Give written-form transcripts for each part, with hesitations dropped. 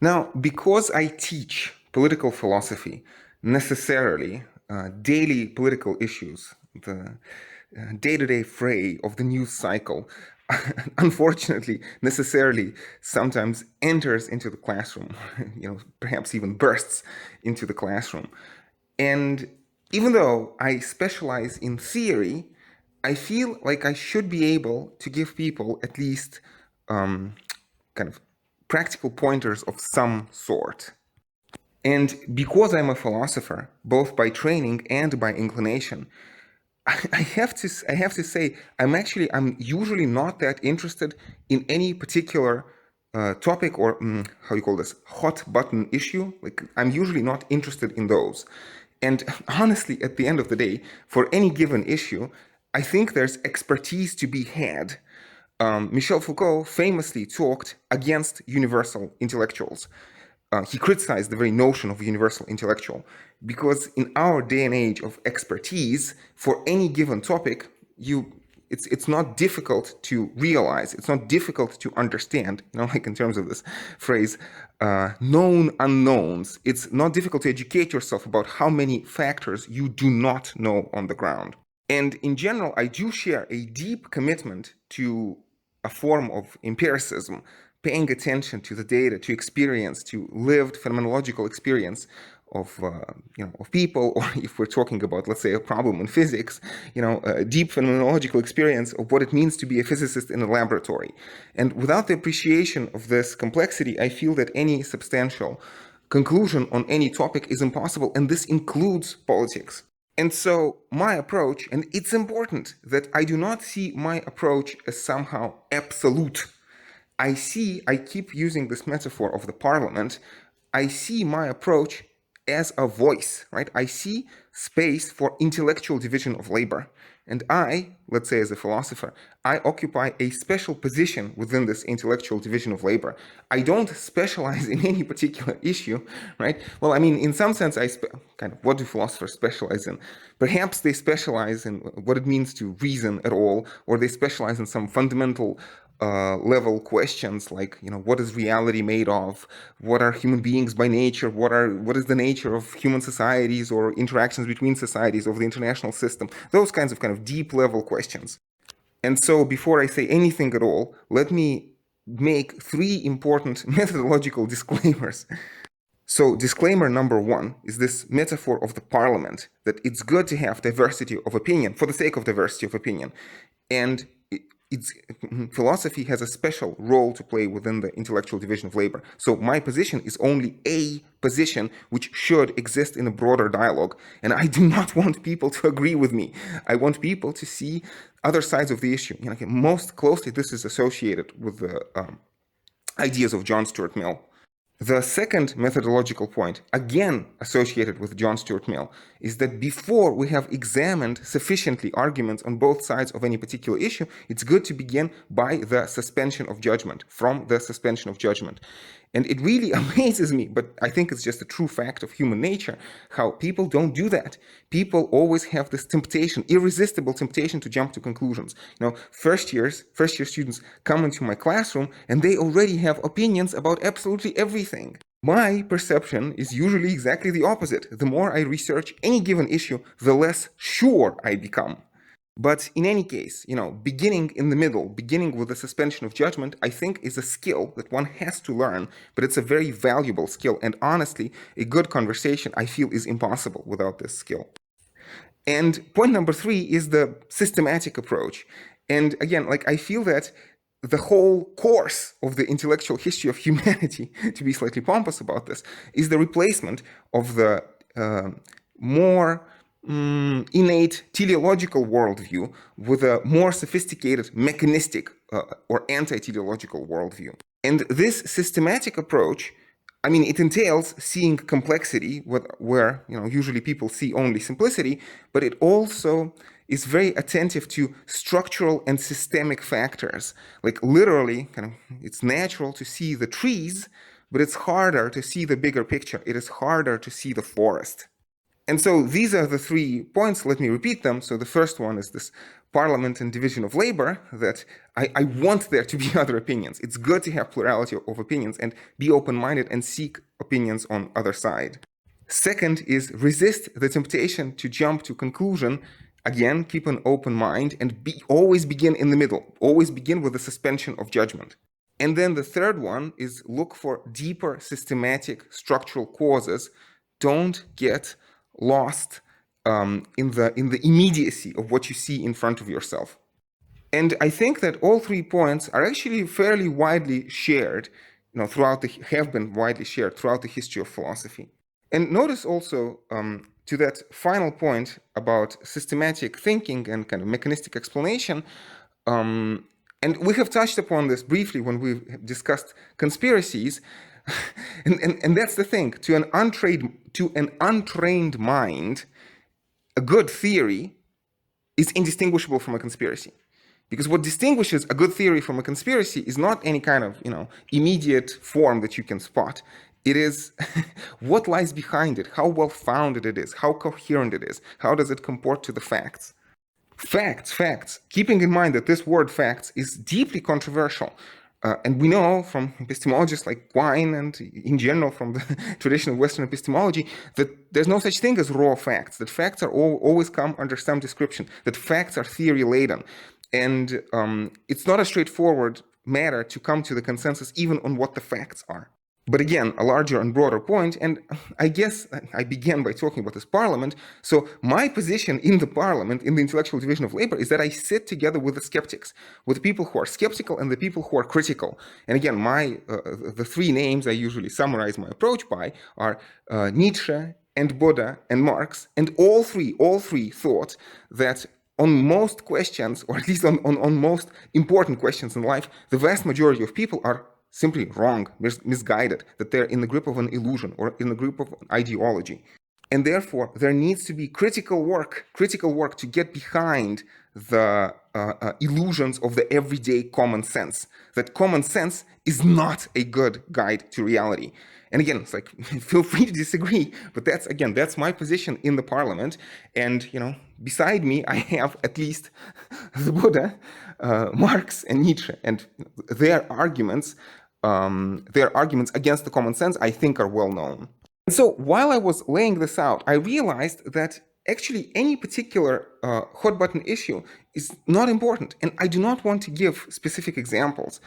Now, because I teach political philosophy, necessarily daily political issues, the day-to-day fray of the news cycle, unfortunately, necessarily sometimes enters into the classroom, perhaps even bursts into the classroom. And even though I specialize in theory, I feel like I should be able to give people at least kind of practical pointers of some sort. And because I'm a philosopher, both by training and by inclination, I have to say I'm usually not that interested in any particular topic or how you call this, hot button issue. Like, I'm usually not interested in those. And honestly, at the end of the day, for any given issue, I think there's expertise to be had. Michel Foucault famously talked against universal intellectuals. He criticized the very notion of a universal intellectual because in our day and age of expertise, for any given topic, it's not difficult to realize, it's not difficult to understand, like in terms of this phrase, known unknowns. It's not difficult to educate yourself about how many factors you do not know on the ground. And in general, I do share a deep commitment to a form of empiricism, paying attention to the data, to experience, to lived phenomenological experience of people, or if we're talking about, let's say, a problem in physics, a deep phenomenological experience of what it means to be a physicist in a laboratory. And without the appreciation of this complexity, I feel that any substantial conclusion on any topic is impossible, and this includes politics. And so my approach, and it's important that I do not see my approach as somehow absolute. I keep using this metaphor of the parliament, I see my approach as a voice, right? I see space for intellectual division of labor. And let's say as a philosopher, I occupy a special position within this intellectual division of labor. I don't specialize in any particular issue, right? Well, I mean, in some sense, what do philosophers specialize in? Perhaps they specialize in what it means to reason at all, or they specialize in some fundamental level questions like, what is reality made of? What are human beings by nature? What is the nature of human societies or interactions between societies of the international system? Those kinds of deep level questions. And so before I say anything at all, let me make 3 important methodological disclaimers. So disclaimer number 1 is this metaphor of the parliament, that it's good to have diversity of opinion for the sake of diversity of opinion. And philosophy has a special role to play within the intellectual division of labor. So my position is only a position which should exist in a broader dialogue. And I do not want people to agree with me. I want people to see other sides of the issue. Most closely, this is associated with the ideas of John Stuart Mill. The second methodological point, again associated with John Stuart Mill, is that before we have examined sufficiently arguments on both sides of any particular issue, it's good to begin by the suspension of judgment, from the suspension of judgment. And it really amazes me, but I think it's just a true fact of human nature, how people don't do that. People always have this temptation, irresistible temptation to jump to conclusions. First year students come into my classroom and they already have opinions about absolutely everything. My perception is usually exactly the opposite. The more I research any given issue, the less sure I become. But in any case, beginning in the middle, beginning with the suspension of judgment, I think is a skill that one has to learn, but it's a very valuable skill. And honestly, a good conversation, I feel, is impossible without this skill. And point number 3 is the systematic approach. And again, I feel that the whole course of the intellectual history of humanity, to be slightly pompous about this, is the replacement of the more innate teleological worldview with a more sophisticated mechanistic or anti-teleological worldview. And this systematic approach, it entails seeing complexity where usually people see only simplicity, but it also is very attentive to structural and systemic factors. Literally, it's natural to see the trees, but it's harder to see the bigger picture. It is harder to see the forest. And so these are the 3 points. Let me repeat them. So the first one is this parliament and division of labor, that I want there to be other opinions. It's good to have plurality of opinions and be open-minded and seek opinions on other side. Second is resist the temptation to jump to conclusion. Again, keep an open mind and always begin in the middle. Always begin with the suspension of judgment. And then the third one is look for deeper systematic structural causes. Don't get lost in the immediacy of what you see in front of yourself. And I think that all 3 points are actually fairly widely shared, have been widely shared throughout the history of philosophy. And notice also to that final point about systematic thinking and kind of mechanistic explanation, and we have touched upon this briefly when we've discussed conspiracies, and that's the thing. To an untrained mind, a good theory is indistinguishable from a conspiracy. Because what distinguishes a good theory from a conspiracy is not any kind of, immediate form that you can spot. It is what lies behind it, how well-founded it is, how coherent it is, how does it comport to the facts. Facts. Keeping in mind that this word facts is deeply controversial. And we know from epistemologists like Quine and in general from the tradition of Western epistemology that there's no such thing as raw facts, that facts are always come under some description, that facts are theory-laden. And it's not a straightforward matter to come to the consensus even on what the facts are. But again, a larger and broader point, and I guess I began by talking about this parliament. So my position in the parliament, in the intellectual division of labor, is that I sit together with the skeptics, with the people who are skeptical and the people who are critical. And again, the 3 names I usually summarize my approach by are Nietzsche and Buddha and Marx, and all three thought that on most questions, or at least on most important questions in life, the vast majority of people are simply wrong, misguided, that they're in the grip of an illusion or in the grip of an ideology. And therefore, there needs to be critical work to get behind the illusions of the everyday common sense. That common sense is not a good guide to reality. And again, it's like, feel free to disagree, but that's my position in the parliament. And, beside me, I have at least the Buddha, Marx, and Nietzsche, and their arguments against the common sense, I think, are well known. And so while I was laying this out, I realized that actually any particular hot button issue is not important. And I do not want to give specific examples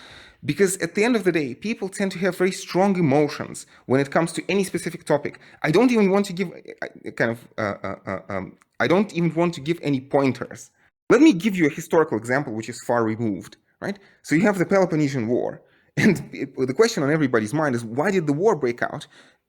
because at the end of the day, people tend to have very strong emotions when it comes to any specific topic. I don't even want to give any pointers. Let me give you a historical example which is far removed, right? So you have the Peloponnesian War. And the question on everybody's mind is, why did the war break out?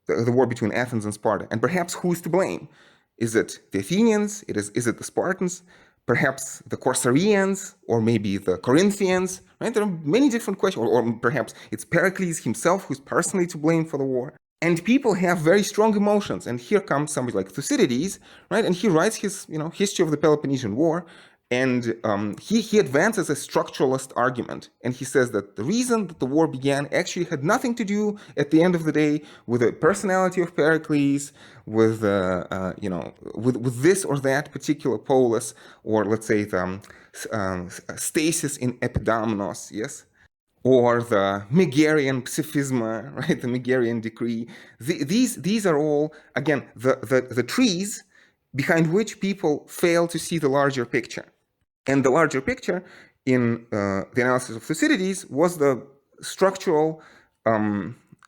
The war between Athens and Sparta. And perhaps who's to blame? Is it the Athenians? Is it the Spartans? Perhaps the Corcyraeans? Or maybe the Corinthians? Right? There are many different questions. Or perhaps it's Pericles himself who's personally to blame for the war. And people have very strong emotions. And here comes somebody like Thucydides, right? And he writes his history of the Peloponnesian War. And he advances a structuralist argument, and he says that the reason that the war began actually had nothing to do, at the end of the day, with the personality of Pericles, with with this or that particular polis, or let's say the stasis in Epidamnos, yes, or the Megarian Psiphisma, right, the Megarian decree. These are all, again, the trees behind which people fail to see the larger picture. And the larger picture in the analysis of Thucydides was the structural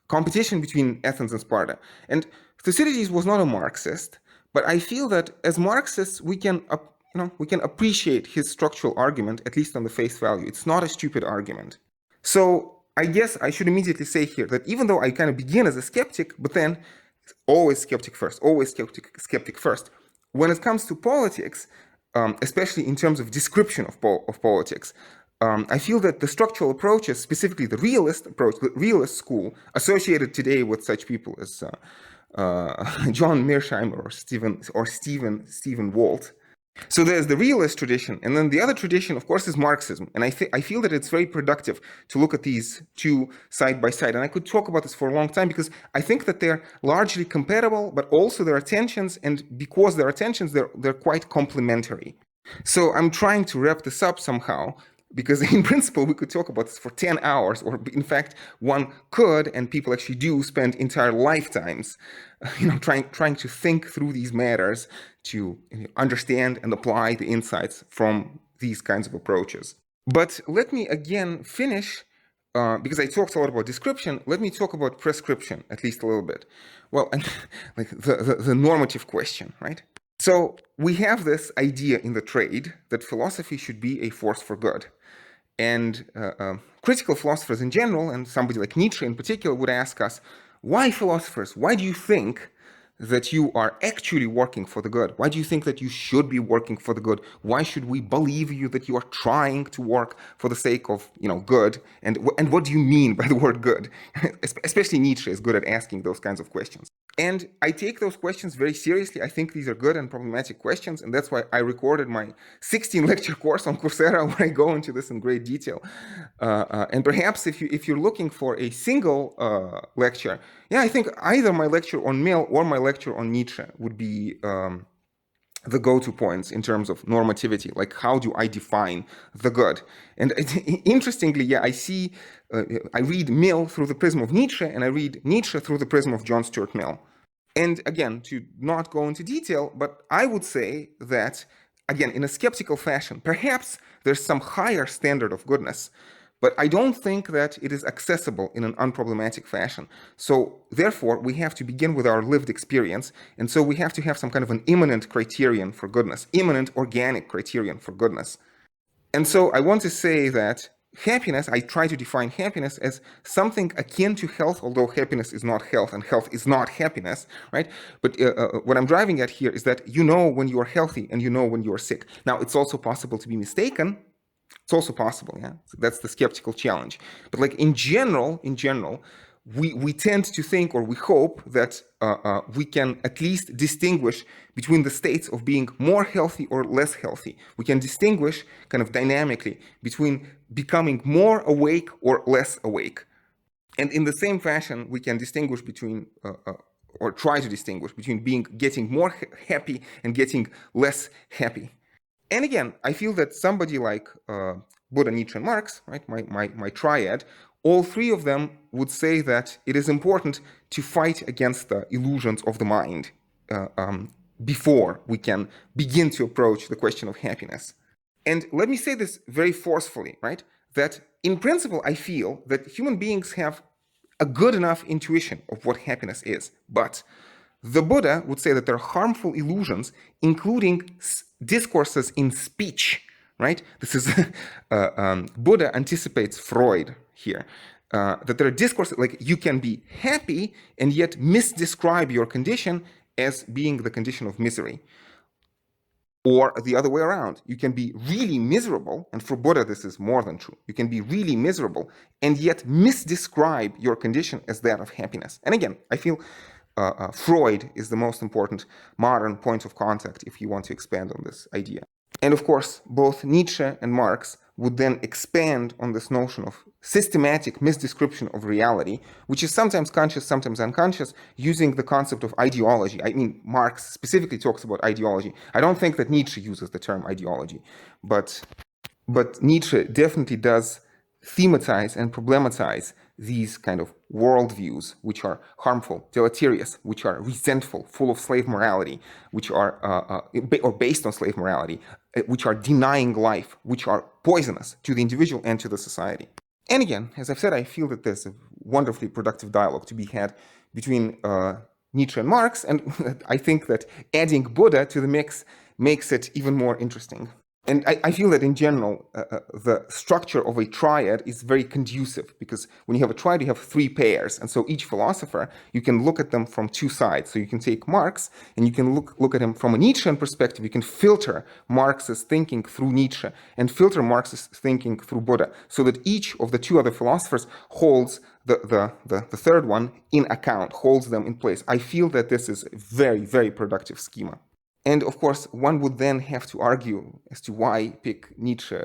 competition between Athens and Sparta. And Thucydides was not a Marxist, but I feel that as Marxists we can appreciate his structural argument, at least on the face value. It's not a stupid argument. So I guess I should immediately say here that even though I kind of begin as a skeptic, but then always skeptic first. When it comes to politics, especially in terms of description of politics, I feel that the structural approaches, specifically the realist approach, the realist school, associated today with such people as John Mearsheimer or Stephen Walt. So there's the realist tradition, and then the other tradition, of course, is Marxism. And I feel that it's very productive to look at these two side by side. And I could talk about this for a long time because I think that they're largely compatible, but also there are tensions, and because there are tensions, they're quite complementary. So I'm trying to wrap this up somehow, because in principle we could talk about this for 10 hours, or in fact one could, and people actually do spend entire lifetimes trying to think through these matters, to understand and apply the insights from these kinds of approaches. But let me again finish, because I talked a lot about description, let me talk about prescription, at least a little bit. Well, and like the normative question, right? So we have this idea in the trade that philosophy should be a force for good. And critical philosophers in general, and somebody like Nietzsche in particular, would ask us, why philosophers? Why do you think that you are actually working for the good? Why do you think that you should be working for the good? Why should we believe you that you are trying to work for the sake of, good? And what do you mean by the word good? Especially Nietzsche is good at asking those kinds of questions. And I take those questions very seriously. I think these are good and problematic questions, and that's why I recorded my 16-lecture course on Coursera, where I go into this in great detail. And perhaps if you're looking for a single lecture, I think either my lecture on Mill or my lecture on Nietzsche would be the go-to points in terms of normativity, like how do I define the good? And interestingly, I read Mill through the prism of Nietzsche, and I read Nietzsche through the prism of John Stuart Mill. And again, to not go into detail, but I would say that, again, in a skeptical fashion, perhaps there's some higher standard of goodness, but I don't think that it is accessible in an unproblematic fashion. So therefore, we have to begin with our lived experience. And so we have to have some kind of an immanent criterion for goodness, immanent organic criterion for goodness. And so I want to say that happiness, I try to define happiness as something akin to health, although happiness is not health and health is not happiness, right? But what I'm driving at here is that you know when you are healthy and you know when you are sick. Now, it's also possible to be mistaken. It's also possible, yeah. So that's the skeptical challenge. But like in general, we tend to think, or we hope that we can at least distinguish between the states of being more healthy or less healthy. We can distinguish kind of dynamically between becoming more awake or less awake. And in the same fashion, we can distinguish between, or try to distinguish between getting more happy and getting less happy. And again, I feel that somebody like Buddha, Nietzsche, and Marx, right, my triad, all three of them would say that it is important to fight against the illusions of the mind before we can begin to approach the question of happiness. And let me say this very forcefully, right, that in principle, I feel that human beings have a good enough intuition of what happiness is, but the Buddha would say that there are harmful illusions, including discourses in speech, right? This is, Buddha anticipates Freud here, that there are discourses, like you can be happy and yet misdescribe your condition as being the condition of misery. Or the other way around, you can be really miserable, and for Buddha this is more than true. You can be really miserable and yet misdescribe your condition as that of happiness. And again, I feel Freud is the most important modern point of contact if you want to expand on this idea. And of course, both Nietzsche and Marx would then expand on this notion of systematic misdescription of reality, which is sometimes conscious, sometimes unconscious, using the concept of ideology. I mean, Marx specifically talks about ideology. I don't think that Nietzsche uses the term ideology, but Nietzsche definitely does thematize and problematize these kind of worldviews, which are harmful, deleterious, which are resentful, full of slave morality, which are or based on slave morality, which are denying life, which are poisonous to the individual and to the society. And again, as I've said, I feel that there's a wonderfully productive dialogue to be had between Nietzsche and Marx, and I think that adding Buddha to the mix makes it even more interesting. And I feel that in general, the structure of a triad is very conducive, because when you have a triad, you have three pairs. And so each philosopher, you can look at them from two sides. So you can take Marx and you can look at him from a Nietzschean perspective. You can filter Marx's thinking through Nietzsche and filter Marx's thinking through Buddha, so that each of the two other philosophers holds the third one in account, holds them in place. I feel that this is a very, very productive schema. And of course, one would then have to argue as to why pick Nietzsche,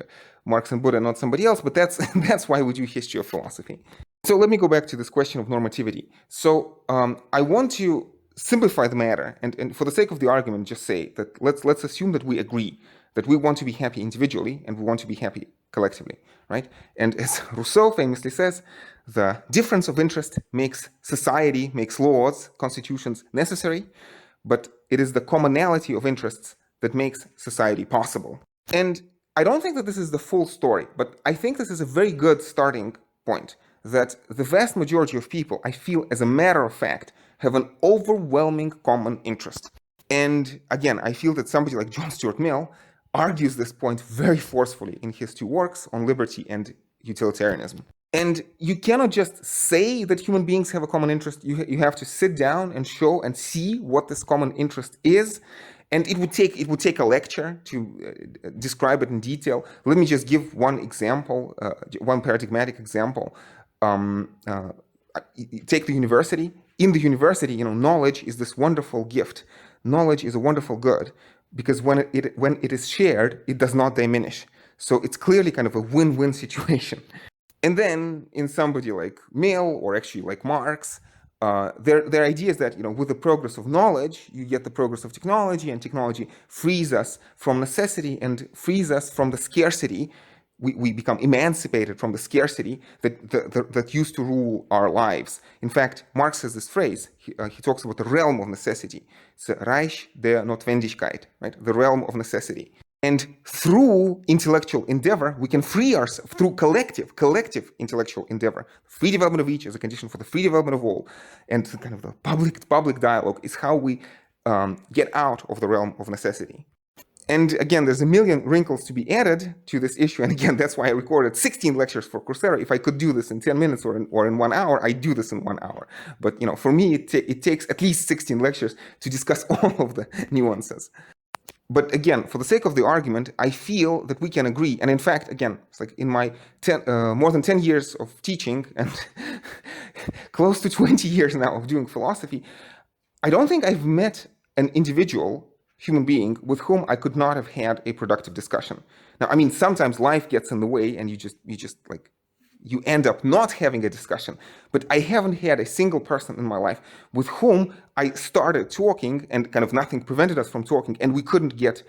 Marx, and Buddha, not somebody else, but that's why we do history of philosophy. So let me go back to this question of normativity. So I want to simplify the matter, and for the sake of the argument, just say that let's assume that we agree that we want to be happy individually and we want to be happy collectively, right? And as Rousseau famously says, the difference of interest makes society, makes laws, constitutions necessary, but it is the commonality of interests that makes society possible. And I don't think that this is the full story, but I think this is a very good starting point, that the vast majority of people, I feel as a matter of fact, have an overwhelming common interest. And again, I feel that somebody like John Stuart Mill argues this point very forcefully in his two works on liberty and utilitarianism. And you cannot just say that human beings have a common interest. You have to sit down and show and see what this common interest is. And it would take a lecture to describe it in detail. Let me just give one example, one paradigmatic example. Take the university. In the university, knowledge is this wonderful gift. Knowledge is a wonderful good, because when it is shared, it does not diminish. So it's clearly kind of a win-win situation. And then in somebody like Mill, or actually like Marx, their idea is that with the progress of knowledge, you get the progress of technology, and technology frees us from necessity and frees us from the scarcity. We become emancipated from the scarcity that used to rule our lives. In fact, Marx has this phrase. He talks about the realm of necessity. It's Reich der Notwendigkeit, right? The realm of necessity. And through intellectual endeavor, we can free ourselves through collective intellectual endeavor. Free development of each is a condition for the free development of all. And kind of the public dialogue is how we get out of the realm of necessity. And again, there's a million wrinkles to be added to this issue. And again, that's why I recorded 16 lectures for Coursera. If I could do this in 10 minutes or in 1 hour, I do this in 1 hour. But for me, it takes at least 16 lectures to discuss all of the nuances. But again, for the sake of the argument, I feel that we can agree. And in fact, again, it's like in my more than 10 years of teaching and close to 20 years now of doing philosophy, I don't think I've met an individual human being with whom I could not have had a productive discussion. Now, I mean, sometimes life gets in the way and you end up not having a discussion. But I haven't had a single person in my life with whom I started talking and kind of nothing prevented us from talking, and we couldn't get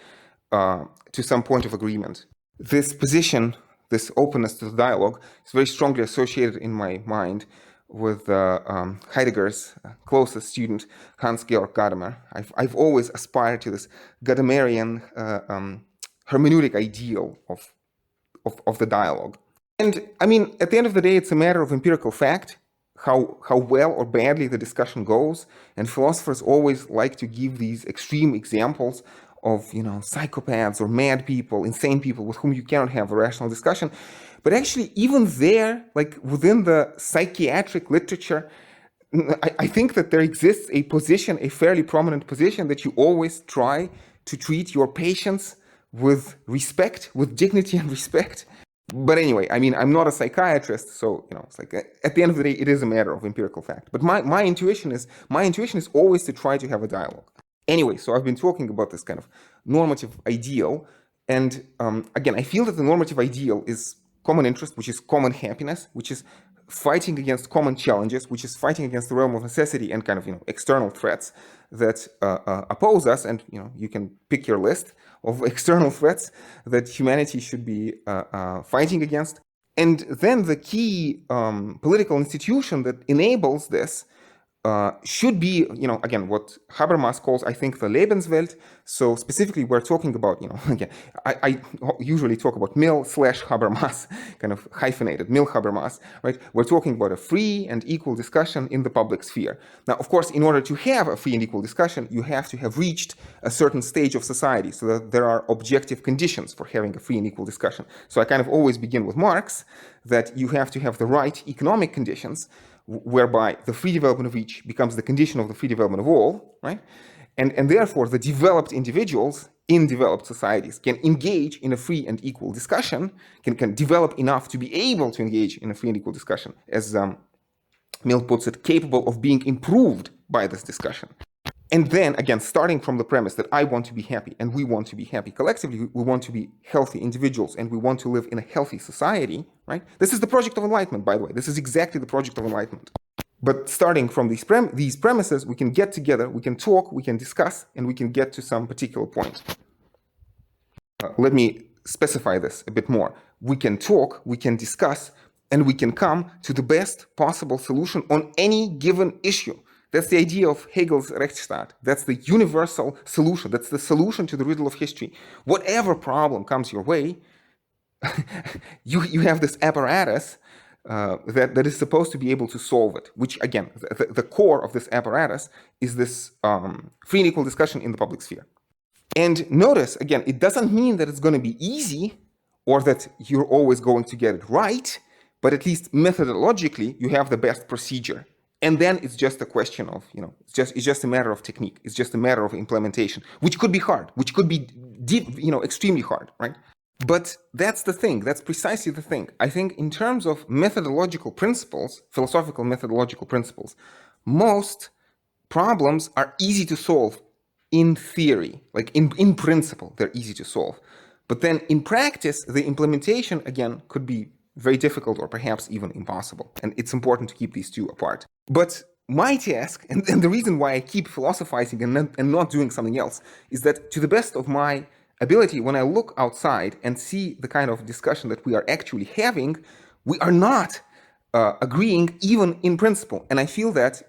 to some point of agreement. This position, this openness to the dialogue, is very strongly associated in my mind with Heidegger's closest student, Hans-Georg Gadamer. I've always aspired to this Gadamerian hermeneutic ideal of the dialogue. And I mean, at the end of the day, it's a matter of empirical fact, how well or badly the discussion goes. And philosophers always like to give these extreme examples of, psychopaths or mad people, insane people with whom you cannot have a rational discussion. But actually, even there, like within the psychiatric literature, I think that there exists a position, a fairly prominent position, that you always try to treat your patients with respect, with dignity and respect. But anyway, I mean, I'm not a psychiatrist, so it's like at the end of the day, it is a matter of empirical fact. But my intuition is always to try to have a dialogue. Anyway, so I've been talking about this kind of normative ideal, and again, I feel that the normative ideal is common interest, which is common happiness, which is fighting against common challenges, which is fighting against the realm of necessity and kind of external threats that oppose us. And you can pick your list of external threats that humanity should be fighting against. And then the key political institution that enables this should be, again, what Habermas calls, I think, the Lebenswelt. So specifically, we're talking about, again, I usually talk about Mill/Habermas, kind of hyphenated, Mill-Habermas, right? We're talking about a free and equal discussion in the public sphere. Now, of course, in order to have a free and equal discussion, you have to have reached a certain stage of society so that there are objective conditions for having a free and equal discussion. So I kind of always begin with Marx, that you have to have the right economic conditions whereby the free development of each becomes the condition of the free development of all, right? And therefore, the developed individuals in developed societies can engage in a free and equal discussion, can develop enough to be able to engage in a free and equal discussion, as Mill puts it, capable of being improved by this discussion. And then, again, starting from the premise that I want to be happy and we want to be happy collectively, we want to be healthy individuals and we want to live in a healthy society, right? This is the project of Enlightenment, by the way. This is exactly the project of Enlightenment. But starting from these premises, we can get together, we can talk, we can discuss, and we can get to some particular point. Let me specify this a bit more. We can talk, we can discuss, and we can come to the best possible solution on any given issue. That's the idea of Hegel's Rechtsstaat. That's the universal solution. That's the solution to the riddle of history. Whatever problem comes your way, you have this apparatus that is supposed to be able to solve it, which, again, the core of this apparatus is this free and equal discussion in the public sphere. And notice, again, it doesn't mean that it's going to be easy or that you're always going to get it right, but at least methodologically, you have the best procedure. And then it's just a question of, it's just a matter of technique. It's just a matter of implementation, which could be hard, which could be deep, extremely hard, right? But that's the thing. That's precisely the thing. I think in terms of methodological principles, philosophical methodological principles, most problems are easy to solve in theory, like in principle, they're easy to solve. But then in practice, the implementation, again, could be very difficult or perhaps even impossible. And it's important to keep these two apart. But my task, and the reason why I keep philosophizing and not doing something else, is that to the best of my ability, when I look outside and see the kind of discussion that we are actually having, we are not agreeing even in principle. And I feel that,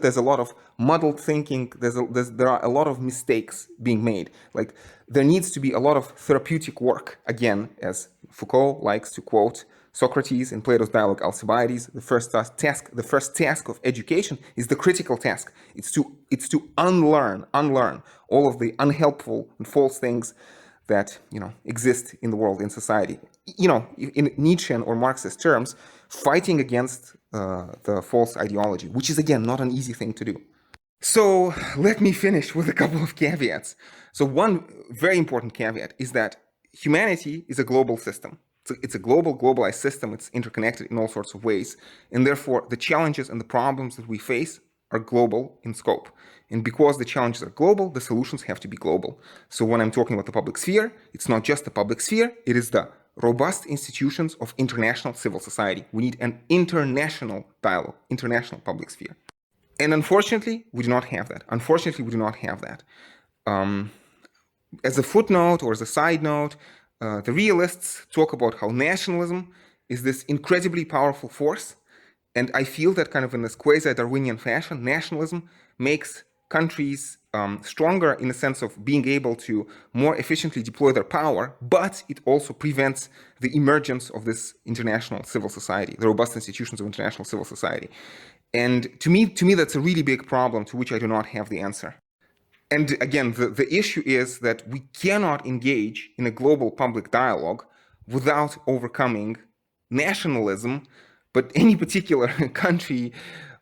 there's a lot of muddled thinking, there are a lot of mistakes being made. Like, there needs to be a lot of therapeutic work, again, as Foucault likes to quote Socrates in Plato's dialogue Alcibiades. The first task of education is the critical task. It's to unlearn all of the unhelpful and false things that exist in the world, in society. In Nietzschean or Marxist terms, fighting against the false ideology, which is, again, not an easy thing to do. So let me finish with a couple of caveats. So one very important caveat is that humanity is a global system. It's a globalized system. It's interconnected in all sorts of ways. And therefore, the challenges and the problems that we face are global in scope. And because the challenges are global, the solutions have to be global. So when I'm talking about the public sphere, it's not just the public sphere, it is the robust institutions of international civil society. We need an international dialogue, international public sphere. And unfortunately, we do not have that. As a footnote or as a side note, the realists talk about how nationalism is this incredibly powerful force. And I feel that kind of in this quasi-Darwinian fashion, nationalism makes countries stronger in the sense of being able to more efficiently deploy their power, but it also prevents the emergence of this international civil society, the robust institutions of international civil society. And to me, that's a really big problem to which I do not have the answer. And again, the issue is that we cannot engage in a global public dialogue without overcoming nationalism, but any particular country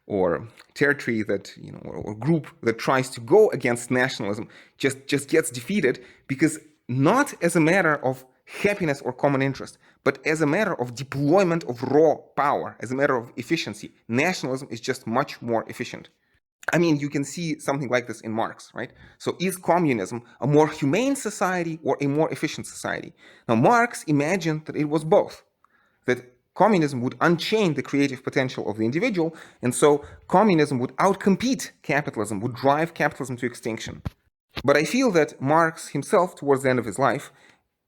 or territory that, or group that tries to go against nationalism just gets defeated, because not as a matter of happiness or common interest, but as a matter of deployment of raw power, as a matter of efficiency. Nationalism is just much more efficient. I mean, you can see something like this in Marx, right? So is communism a more humane society or a more efficient society? Now, Marx imagined that it was both, that communism would unchain the creative potential of the individual, and so communism would outcompete capitalism, would drive capitalism to extinction. But I feel that Marx himself, towards the end of his life,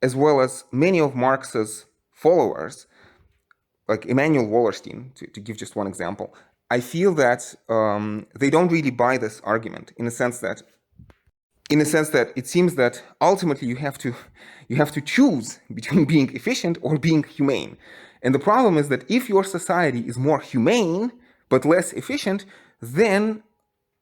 as well as many of Marx's followers, like Emanuel Wallerstein, to give just one example, I feel that they don't really buy this argument in the sense that it seems that ultimately you have to choose between being efficient or being humane. And the problem is that if your society is more humane but less efficient, then,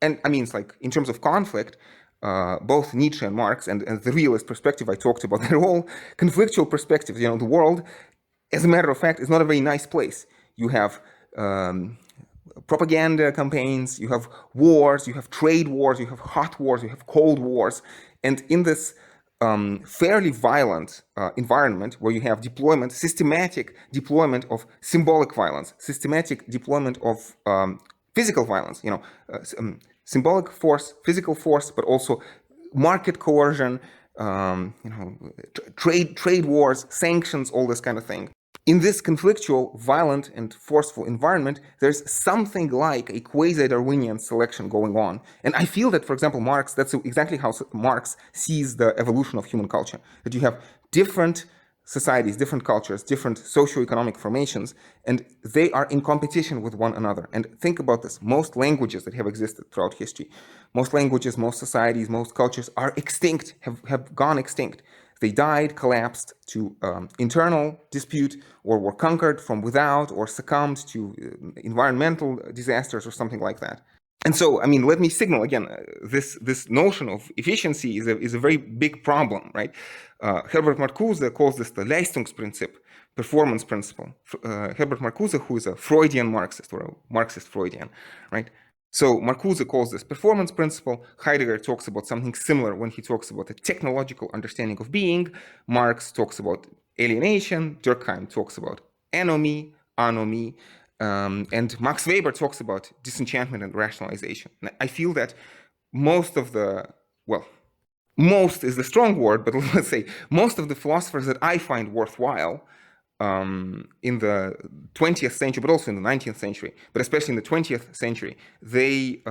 and I mean, it's like in terms of conflict, both Nietzsche and Marx and the realist perspective I talked about, they're all conflictual perspectives. The world, as a matter of fact, is not a very nice place. You have propaganda campaigns, you have wars, you have trade wars, you have hot wars, you have cold wars. And in this fairly violent environment where you have systematic deployment of symbolic violence, systematic deployment of physical violence, symbolic force, physical force, but also market coercion, trade wars, sanctions, all this kind of thing. in this conflictual, violent, and forceful environment, there's something like a quasi-Darwinian selection going on. And I feel that, for example, Marx, that's exactly how Marx sees the evolution of human culture. That you have different societies, different cultures, different socioeconomic formations, and they are in competition with one another. And think about this. Most languages that have existed throughout history, most languages, most societies, most cultures are extinct, have gone extinct. They died, collapsed to internal dispute, or were conquered from without, or succumbed to environmental disasters or something like that. And so, I mean, let me signal again, this notion of efficiency is a very big problem, right? Herbert Marcuse calls this the Leistungsprinzip, performance principle. Herbert Marcuse, who is a Freudian Marxist, or a Marxist Freudian, right? So Marcuse calls this performance principle. Heidegger talks about something similar when he talks about a technological understanding of being. Marx talks about alienation. Durkheim talks about anomie, anomie. And Max Weber talks about disenchantment and rationalization. And I feel that most of the, well, most is the strong word, but let's say most of the philosophers that I find worthwhile in the 20th century, but also in the 19th century, but especially in the 20th century, they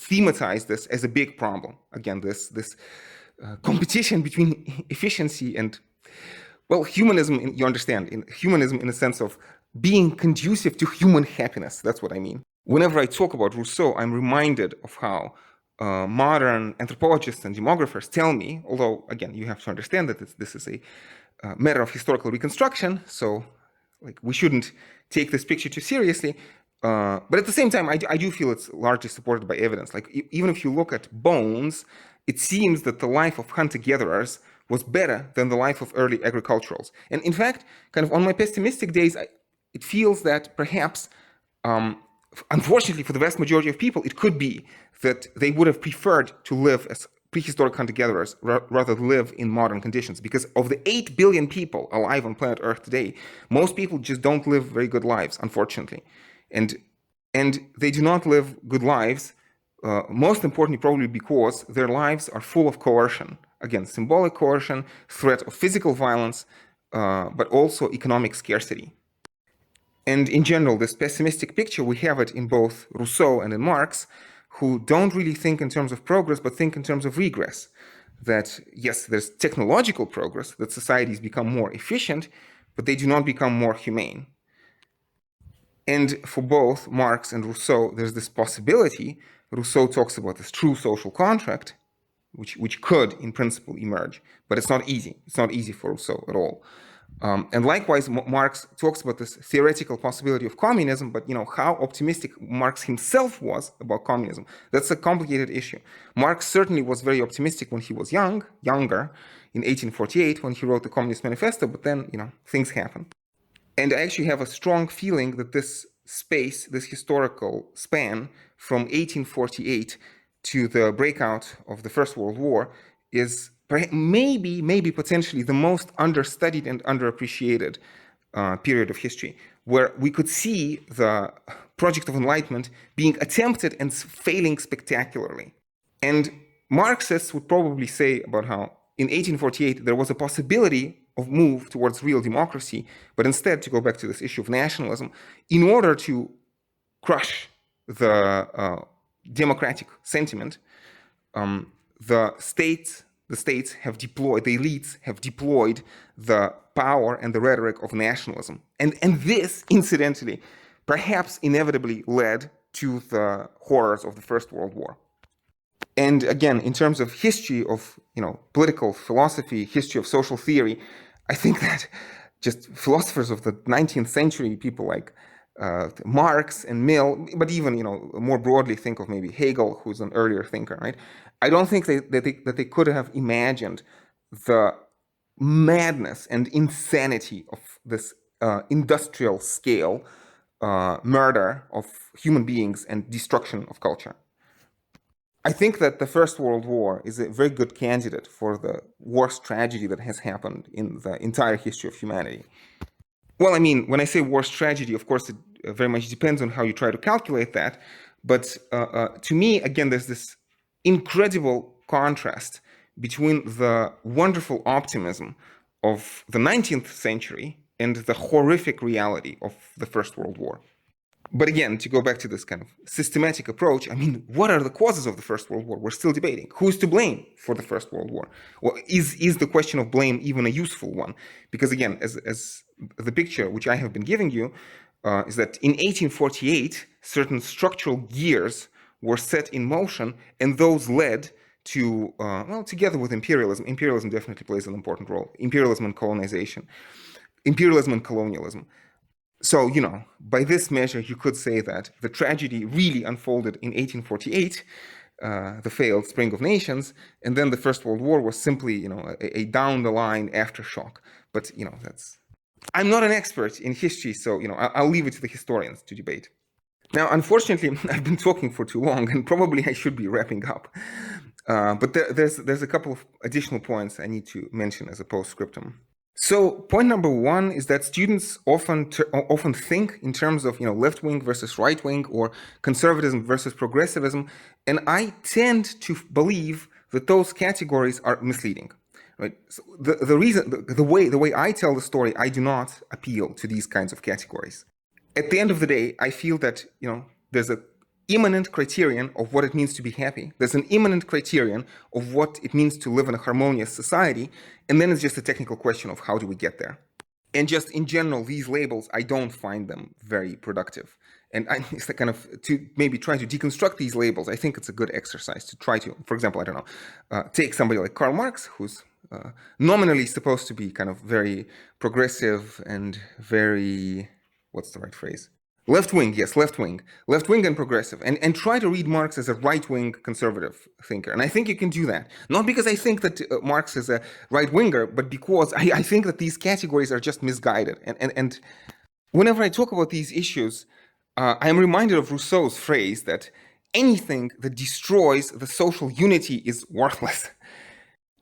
thematize this as a big problem. Again, this competition between efficiency and, well, humanism, you understand, in humanism in the sense of being conducive to human happiness. That's what I mean. Whenever I talk about Rousseau, I'm reminded of how modern anthropologists and demographers tell me, although, again, you have to understand that this is a matter of historical reconstruction, so like we shouldn't take this picture too seriously. But at the same time, I do feel it's largely supported by evidence. Like even if you look at bones, it seems that the life of hunter-gatherers was better than the life of early agriculturals. And in fact, kind of on my pessimistic days, it feels that perhaps, unfortunately for the vast majority of people, it could be that they would have preferred to live as prehistoric hunter-gatherers rather than live in modern conditions. Because of the 8 billion people alive on planet Earth today, most people just don't live very good lives, unfortunately. And they do not live good lives, most importantly probably because their lives are full of coercion. Again, symbolic coercion, threat of physical violence, but also economic scarcity. And in general, this pessimistic picture, we have it in both Rousseau and in Marx, who don't really think in terms of progress, but think in terms of regress. That, yes, there's technological progress, that societies become more efficient, but they do not become more humane. And for both Marx and Rousseau, there's this possibility. Rousseau talks about this true social contract, which could, in principle, emerge, but it's not easy. It's not easy for Rousseau at all. And likewise, Marx talks about this theoretical possibility of communism, but how optimistic Marx himself was about communism. That's a complicated issue. Marx certainly was very optimistic when he was younger, in 1848, when he wrote the Communist Manifesto, but then, things happen. And I actually have a strong feeling that this space, this historical span from 1848 to the breakout of the First World War is maybe potentially the most understudied and underappreciated period of history, where we could see the project of enlightenment being attempted and failing spectacularly. And Marxists would probably say about how in 1848 there was a possibility of move towards real democracy, but instead, to go back to this issue of nationalism, in order to crush the democratic sentiment, the states have deployed, the elites have deployed the power and the rhetoric of nationalism. And this, incidentally, perhaps inevitably led to the horrors of the First World War. And again, in terms of history of political philosophy, history of social theory, I think that just philosophers of the 19th century, people like Marx and Mill, but even more broadly think of maybe Hegel, who's an earlier thinker, right? I don't think that they could have imagined the madness and insanity of this industrial scale murder of human beings and destruction of culture. I think that the First World War is a very good candidate for the worst tragedy that has happened in the entire history of humanity. Well, I mean, when I say worst tragedy, of course, it very much depends on how you try to calculate that. But to me, again, there's this incredible contrast between the wonderful optimism of the 19th century, and the horrific reality of the First World War. But again, to go back to this kind of systematic approach, I mean, what are the causes of the First World War? We're still debating. Who's to blame for the First World War? Well, is the question of blame even a useful one? Because again, as the picture which I have been giving you is that in 1848, certain structural gears were set in motion, and those led to, well, together with imperialism. Imperialism definitely plays an important role. Imperialism and colonization. Imperialism and colonialism. So, you know, by this measure, you could say that the tragedy really unfolded in 1848, the failed Spring of Nations, and then the First World War was simply, you know, a down-the-line aftershock. But, you know, that's... I'm not an expert in history, so, you know, I'll leave it to the historians to debate. Now, unfortunately, I've been talking for too long, and probably I should be wrapping up. But there's a couple of additional points I need to mention as a postscriptum. So point number one is that students often think in terms of, you know, left wing versus right wing, or conservatism versus progressivism, and I tend to believe that those categories are misleading. Right? So the way I tell the story, I do not appeal to these kinds of categories. At the end of the day, I feel that, you know, there's a immanent criterion of what it means to be happy. There's an immanent criterion of what it means to live in a harmonious society, and then it's just a technical question of how do we get there. And just in general, these labels, I don't find them very productive. And it's the kind of, to maybe try to deconstruct these labels, I think it's a good exercise to try to, for example, I don't know, take somebody like Karl Marx, who's nominally supposed to be kind of very progressive and very, what's the right phrase? Left-wing, yes, left-wing and progressive, and try to read Marx as a right-wing conservative thinker. And I think you can do that. Not because I think that Marx is a right-winger, but because I think that these categories are just misguided. And whenever I talk about these issues, I am reminded of Rousseau's phrase that anything that destroys the social unity is worthless.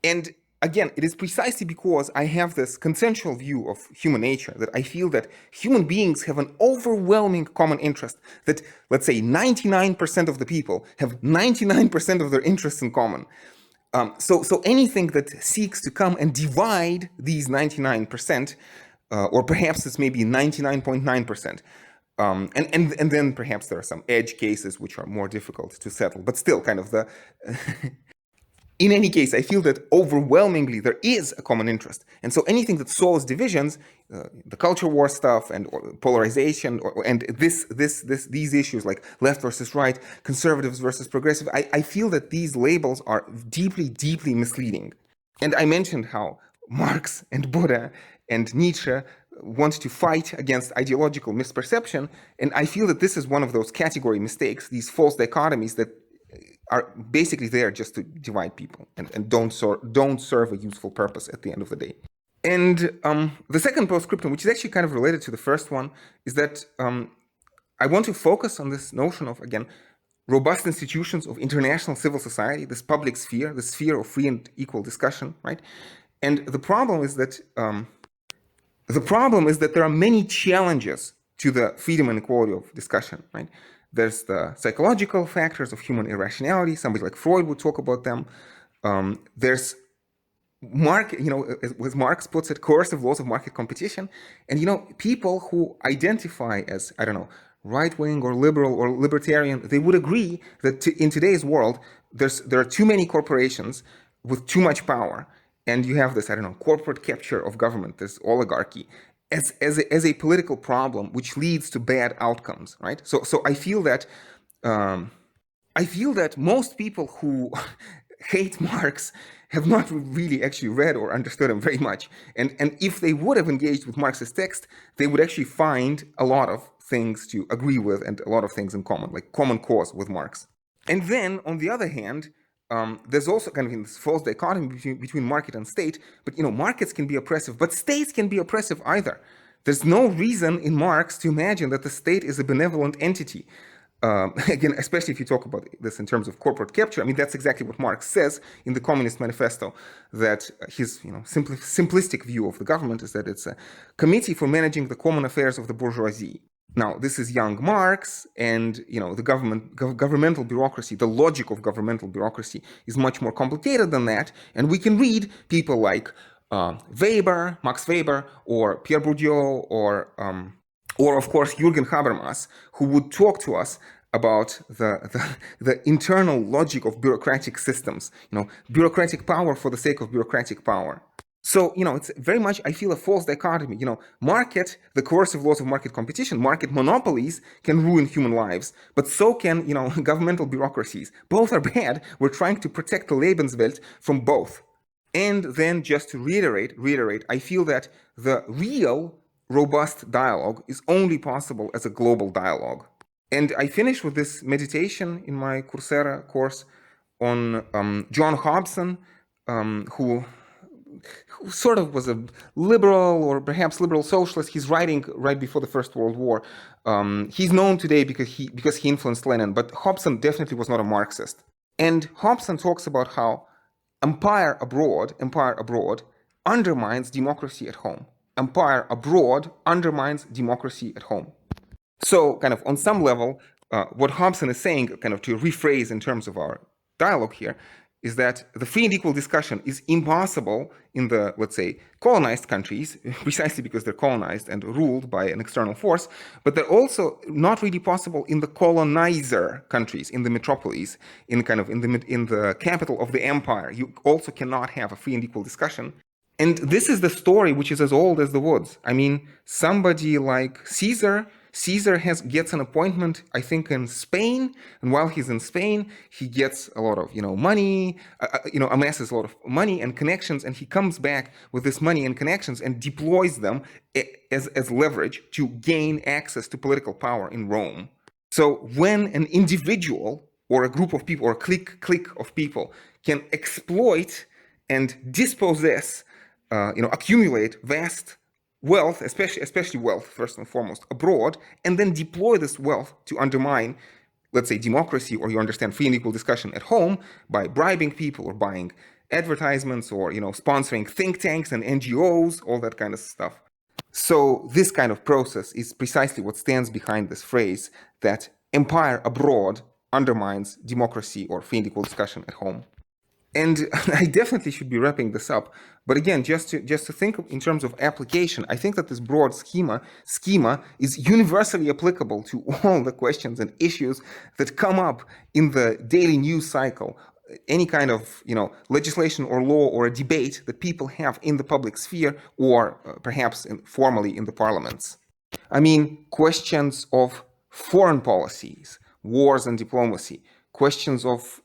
And again, it is precisely because I have this consensual view of human nature that I feel that human beings have an overwhelming common interest, that, let's say, 99% of the people have 99% of their interests in common. So anything that seeks to come and divide these 99%, or perhaps it's maybe 99.9%, and then perhaps there are some edge cases which are more difficult to settle, but still kind of the... In any case, I feel that overwhelmingly there is a common interest. And so anything that sows divisions, the culture war stuff and polarization, and these issues like left versus right, conservatives versus progressive, I feel that these labels are deeply, deeply misleading. And I mentioned how Marx and Buddha and Nietzsche want to fight against ideological misperception, and I feel that this is one of those category mistakes, these false dichotomies that are basically there just to divide people and don't serve a useful purpose at the end of the day. And the second postscriptum, which is actually kind of related to the first one, is that I want to focus on this notion of, again, robust institutions of international civil society, this public sphere, the sphere of free and equal discussion, right? And the problem is that there are many challenges to the freedom and equality of discussion, right? There's the psychological factors of human irrationality. Somebody like Freud would talk about them. There's as Marx puts it, coercive laws of market competition. And, people who identify as, I don't know, right-wing or liberal or libertarian, they would agree that in today's world, there are too many corporations with too much power. And you have this, I don't know, corporate capture of government, this oligarchy, as a political problem, which leads to bad outcomes, right? So I feel that most people who hate Marx have not really actually read or understood him very much. And if they would have engaged with Marx's text, they would actually find a lot of things to agree with and a lot of things in common, like common cause with Marx. And then, on the other hand, there's also kind of this false dichotomy between market and state, but markets can be oppressive, but states can be oppressive either. There's no reason in Marx to imagine that the state is a benevolent entity. Again, especially if you talk about this in terms of corporate capture, I mean, that's exactly what Marx says in the Communist Manifesto, that his simplistic view of the government is that it's a committee for managing the common affairs of the bourgeoisie. Now, this is young Marx, and the governmental bureaucracy, the logic of governmental bureaucracy is much more complicated than that. And we can read people like Weber, Max Weber, or Pierre Bourdieu, or of course Jürgen Habermas, who would talk to us about the internal logic of bureaucratic systems, bureaucratic power for the sake of bureaucratic power. So, it's very much, I feel, a false dichotomy. Market, the coercive laws of market competition, market monopolies can ruin human lives, but so can, governmental bureaucracies. Both are bad. We're trying to protect the Lebenswelt from both. And then just to reiterate, I feel that the real robust dialogue is only possible as a global dialogue. And I finish with this meditation in my Coursera course on John Hobson, who sort of was a liberal or perhaps liberal socialist. He's writing right before the First World War. He's known today because he influenced Lenin, but Hobson definitely was not a Marxist. And Hobson talks about how empire abroad undermines democracy at home. Empire abroad undermines democracy at home. So, kind of on some level, what Hobson is saying, kind of to rephrase in terms of our dialogue here, is that the free and equal discussion is impossible in the, let's say, colonized countries, precisely because they're colonized and ruled by an external force, but they're also not really possible in the colonizer countries, in the metropolis, in the capital of the empire. You also cannot have a free and equal discussion. And this is the story which is as old as the woods. I mean, somebody like Caesar gets an appointment, I think, in Spain, and while he's in Spain, he gets a lot of, money, amasses a lot of money and connections, and he comes back with this money and connections and deploys them as leverage to gain access to political power in Rome. So when an individual or a group of people or a clique of people can exploit and dispossess, accumulate vast wealth, especially wealth, first and foremost, abroad, and then deploy this wealth to undermine, let's say, democracy, or you understand free and equal discussion at home by bribing people or buying advertisements or, sponsoring think tanks and NGOs, all that kind of stuff. So this kind of process is precisely what stands behind this phrase that empire abroad undermines democracy or free and equal discussion at home. And I definitely should be wrapping this up. But again, just to think in terms of application, I think that this broad schema is universally applicable to all the questions and issues that come up in the daily news cycle. Any kind of, legislation or law or a debate that people have in the public sphere or perhaps formally in the parliaments. I mean, questions of foreign policies, wars and diplomacy, questions of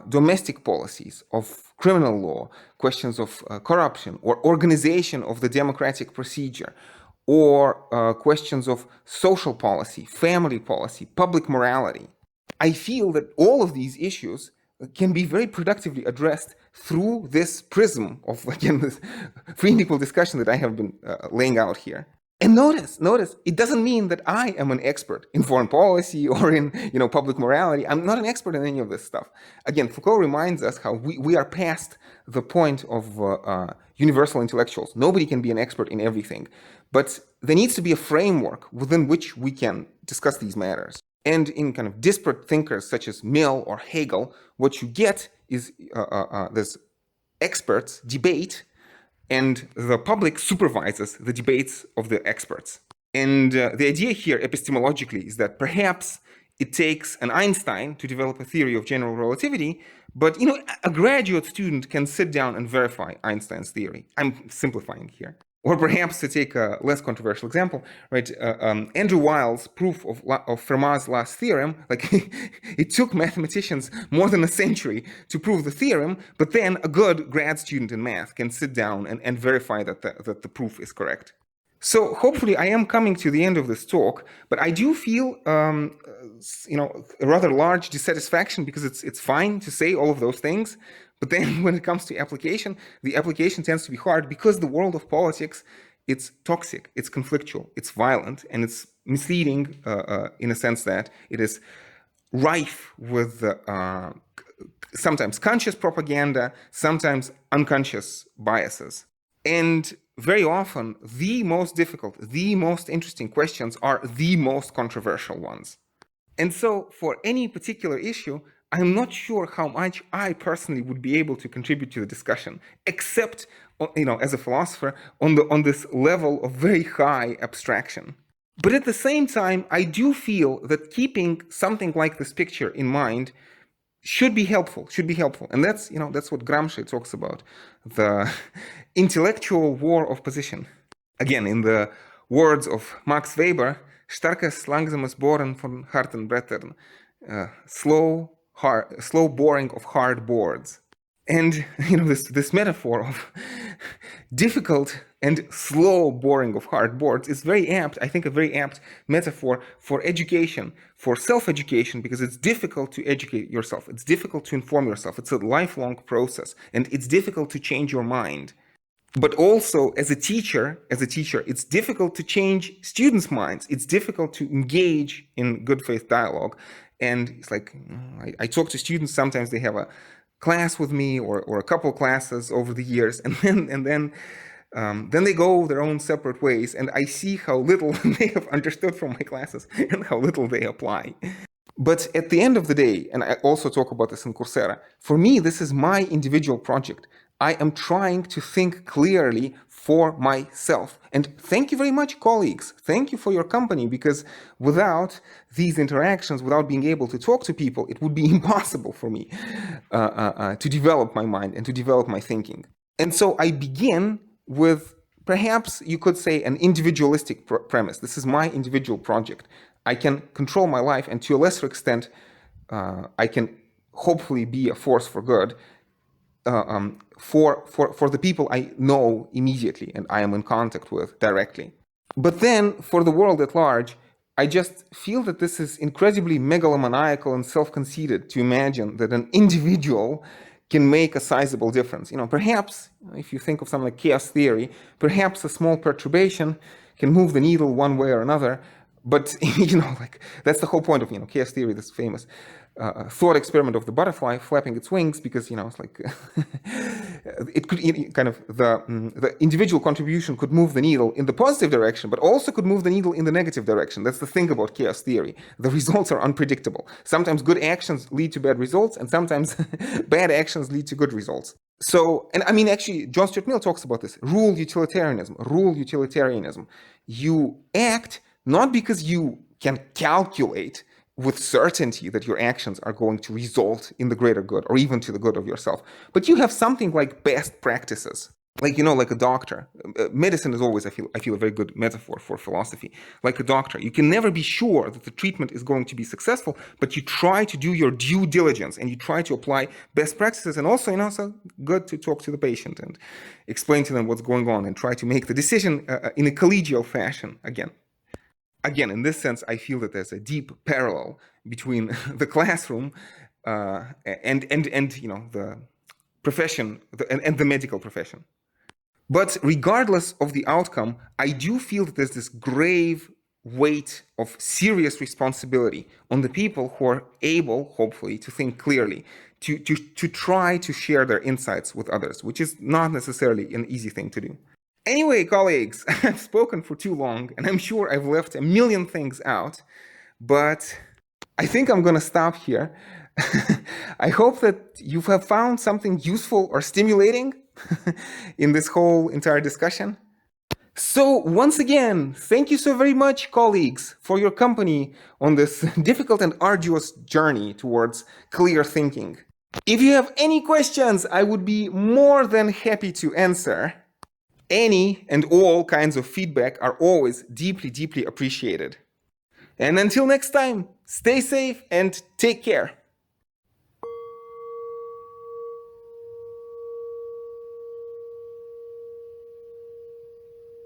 domestic policies, of criminal law, questions of corruption or organization of the democratic procedure, or questions of social policy, family policy, public morality. I feel that all of these issues can be very productively addressed through this prism of, again, this free and equal discussion that I have been laying out here. And notice, it doesn't mean that I am an expert in foreign policy or in, public morality. I'm not an expert in any of this stuff. Again, Foucault reminds us how we are past the point of universal intellectuals. Nobody can be an expert in everything. But there needs to be a framework within which we can discuss these matters. And in kind of disparate thinkers such as Mill or Hegel, what you get is this experts debate, and the public supervises the debates of the experts. And the idea here, epistemologically, is that perhaps it takes an Einstein to develop a theory of general relativity, but a graduate student can sit down and verify Einstein's theory. I'm simplifying here. Or perhaps, to take a less controversial example, right? Andrew Wiles' proof of Fermat's last theorem, it took mathematicians more than a century to prove the theorem, but then a good grad student in math can sit down and verify that the proof is correct. So hopefully I am coming to the end of this talk, but I do feel, a rather large dissatisfaction because it's fine to say all of those things. But then when it comes to application, the application tends to be hard because the world of politics, it's toxic, it's conflictual, it's violent, and it's misleading in a sense that it is rife with sometimes conscious propaganda, sometimes unconscious biases. And very often, the most difficult, the most interesting questions are the most controversial ones. And so for any particular issue, I'm not sure how much I personally would be able to contribute to the discussion, except, as a philosopher, on this level of very high abstraction. But at the same time, I do feel that keeping something like this picture in mind should be helpful. And that's what Gramsci talks about, the intellectual war of position. Again, in the words of Max Weber, starkes, langsames Bohren von harten Brettern, slow boring of hard boards. And this metaphor of difficult and slow boring of hard boards is very apt, I think a very apt metaphor for education, for self-education, because it's difficult to educate yourself. It's difficult to inform yourself. It's a lifelong process, and it's difficult to change your mind. But also, as a teacher, it's difficult to change students' minds. It's difficult to engage in good faith dialogue. And it's like, I talk to students, sometimes they have a class with me or a couple classes over the years, and then they go their own separate ways, and I see how little they have understood from my classes and how little they apply. But at the end of the day, and I also talk about this in Coursera, for me, this is my individual project. I am trying to think clearly for myself. And thank you very much, colleagues. Thank you for your company, because without these interactions, without being able to talk to people, it would be impossible for me to develop my mind and to develop my thinking. And so I begin with, perhaps you could say, an individualistic premise. This is my individual project. I can control my life, and to a lesser extent, I can hopefully be a force for good for the people I know immediately and I am in contact with directly. But then, for the world at large, I just feel that this is incredibly megalomaniacal and self-conceited to imagine that an individual can make a sizable difference. Perhaps, if you think of something like chaos theory, perhaps a small perturbation can move the needle one way or another. But, that's the whole point of, chaos theory, this famous thought experiment of the butterfly flapping its wings, because, it's like, it could the individual contribution could move the needle in the positive direction, but also could move the needle in the negative direction. That's the thing about chaos theory. The results are unpredictable. Sometimes good actions lead to bad results, and sometimes bad actions lead to good results. So, and I mean, actually, John Stuart Mill talks about this. Rule utilitarianism. You act not because you can calculate with certainty that your actions are going to result in the greater good or even to the good of yourself, but you have something like best practices. Like a doctor. Medicine is always, I feel a very good metaphor for philosophy. Like a doctor, you can never be sure that the treatment is going to be successful, but you try to do your due diligence and you try to apply best practices. And also, so good to talk to the patient and explain to them what's going on and try to make the decision in a collegial fashion again. Again, in this sense, I feel that there's a deep parallel between the classroom and the profession and the medical profession. But regardless of the outcome, I do feel that there's this grave weight of serious responsibility on the people who are able, hopefully, to think clearly, to try to share their insights with others, which is not necessarily an easy thing to do. Anyway, colleagues, I've spoken for too long, and I'm sure I've left a million things out, but I think I'm going to stop here. I hope that you have found something useful or stimulating in this whole entire discussion. So once again, thank you so very much, colleagues, for your company on this difficult and arduous journey towards clear thinking. If you have any questions, I would be more than happy to answer. Any and all kinds of feedback are always deeply, deeply appreciated. And until next time, stay safe and take care.